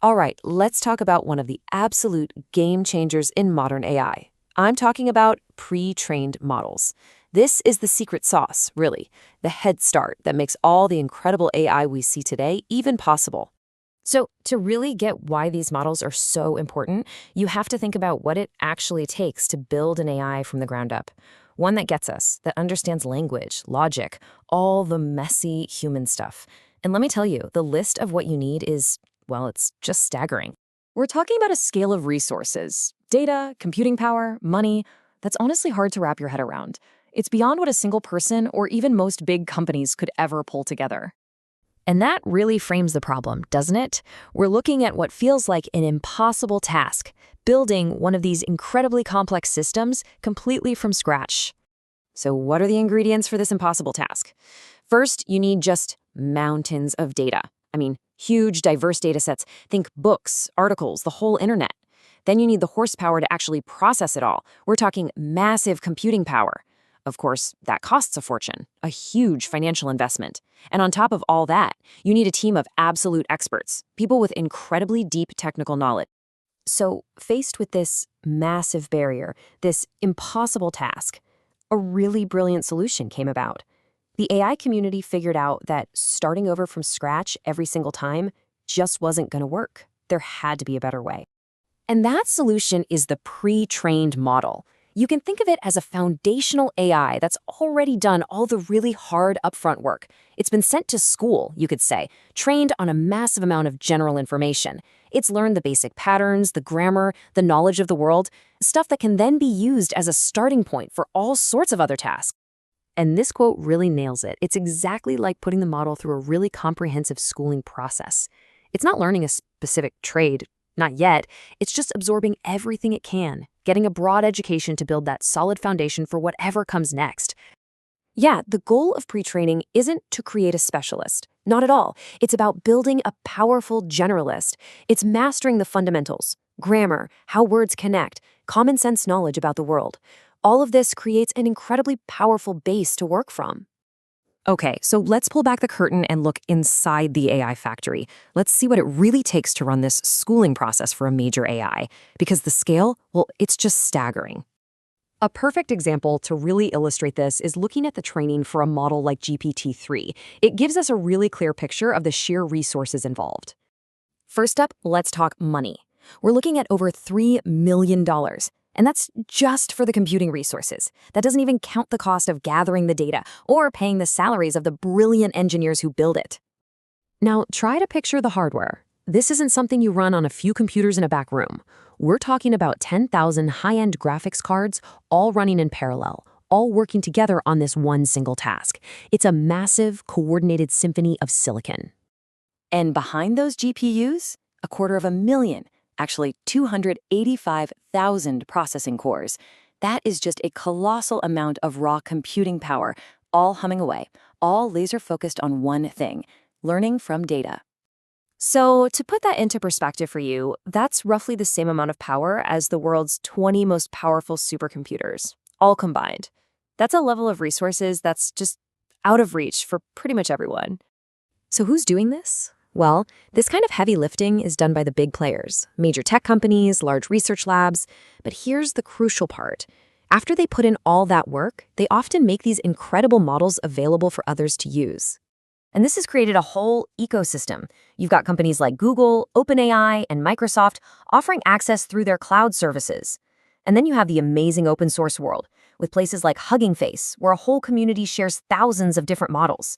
All right, let's talk about one of the absolute game changers in modern AI. I'm talking about pre-trained models. This is the secret sauce, really, the head start that makes all the incredible AI we see today even possible. So, to really get why these models are so important, you have to think about what it actually takes to build an AI from the ground up. One that gets us, that understands language, logic, all the messy human stuff. And let me tell you, the list of what you need is, well, it's just staggering. We're talking about a scale of resources, data, computing power, money, that's honestly hard to wrap your head around. It's beyond what a single person or even most big companies could ever pull together. And that really frames the problem, doesn't it? We're looking at what feels like an impossible task, building one of these incredibly complex systems completely from scratch. So what are the ingredients for this impossible task? First, you need just mountains of data. I mean, huge, diverse data sets. Think books, articles, the whole internet. Then you need the horsepower to actually process it all. We're talking massive computing power. Of course, that costs a fortune, a huge financial investment. And on top of all that, you need a team of absolute experts, people with incredibly deep technical knowledge. So, faced with this massive barrier, this impossible task, a really brilliant solution came about. The AI community figured out that starting over from scratch every single time just wasn't going to work. There had to be a better way. And that solution is the pre-trained model. You can think of it as a foundational AI that's already done all the really hard upfront work. It's been sent to school, you could say, trained on a massive amount of general information. It's learned the basic patterns, the grammar, the knowledge of the world, stuff that can then be used as a starting point for all sorts of other tasks. And this quote really nails it. It's exactly like putting the model through a really comprehensive schooling process. It's not learning a specific trade, not yet. It's just absorbing everything it can, getting a broad education to build that solid foundation for whatever comes next. Yeah, the goal of pre-training isn't to create a specialist. Not at all. It's about building a powerful generalist. It's mastering the fundamentals, grammar, how words connect, common sense knowledge about the world. All of this creates an incredibly powerful base to work from. Okay, so let's pull back the curtain and look inside the AI factory. Let's see what it really takes to run this schooling process for a major AI. Because the scale, well, it's just staggering. A perfect example to really illustrate this is looking at the training for a model like GPT-3. It gives us a really clear picture of the sheer resources involved. First up, let's talk money. We're looking at over $3 million. And that's just for the computing resources. That doesn't even count the cost of gathering the data or paying the salaries of the brilliant engineers who build it. Now, try to picture the hardware. This isn't something you run on a few computers in a back room. We're talking about 10,000 high-end graphics cards, all running in parallel, all working together on this one single task. It's a massive, coordinated symphony of silicon. And behind those GPUs, 250,000. Actually 285,000 processing cores. That is just a colossal amount of raw computing power, all humming away, all laser-focused on one thing, learning from data. So to put that into perspective for you, that's roughly the same amount of power as the world's 20 most powerful supercomputers, all combined. That's a level of resources that's just out of reach for pretty much everyone. So who's doing this? Well, this kind of heavy lifting is done by the big players, major tech companies, large research labs. But here's the crucial part. After they put in all that work, they often make these incredible models available for others to use. And this has created a whole ecosystem. You've got companies like Google, OpenAI, and Microsoft offering access through their cloud services. And then you have the amazing open source world, with places like Hugging Face, where a whole community shares thousands of different models.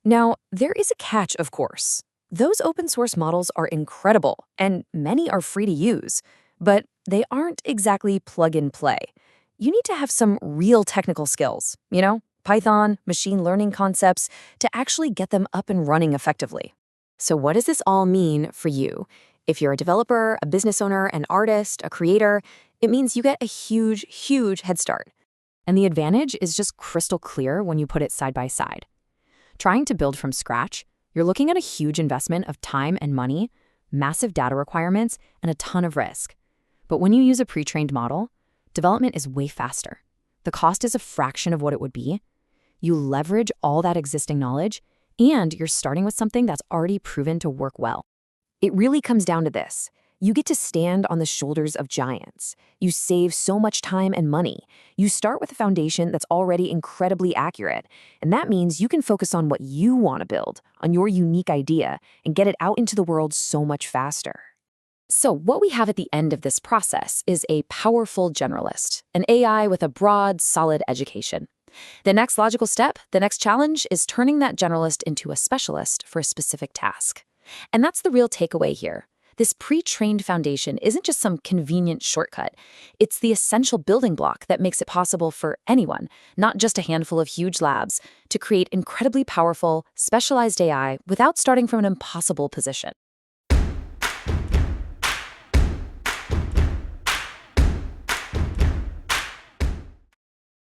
Now, there is a catch, of course. Those open source models are incredible, and many are free to use, but they aren't exactly plug and play. You need to have some real technical skills, Python, machine learning concepts, to actually get them up and running effectively. So what does this all mean for you? If you're a developer, a business owner, an artist, a creator, it means you get a huge, huge head start. And the advantage is just crystal clear when you put it side by side. Trying to build from scratch, you're looking at a huge investment of time and money, massive data requirements, and a ton of risk. But when you use a pre-trained model, development is way faster. The cost is a fraction of what it would be. You leverage all that existing knowledge, and you're starting with something that's already proven to work well. It really comes down to this. You get to stand on the shoulders of giants. You save so much time and money. You start with a foundation that's already incredibly accurate. And that means you can focus on what you want to build, on your unique idea, and get it out into the world so much faster. So, what we have at the end of this process is a powerful generalist, an AI with a broad, solid education. The next logical step, the next challenge, is turning that generalist into a specialist for a specific task. And that's the real takeaway here. This pre-trained foundation isn't just some convenient shortcut. It's the essential building block that makes it possible for anyone, not just a handful of huge labs, to create incredibly powerful, specialized AI without starting from an impossible position.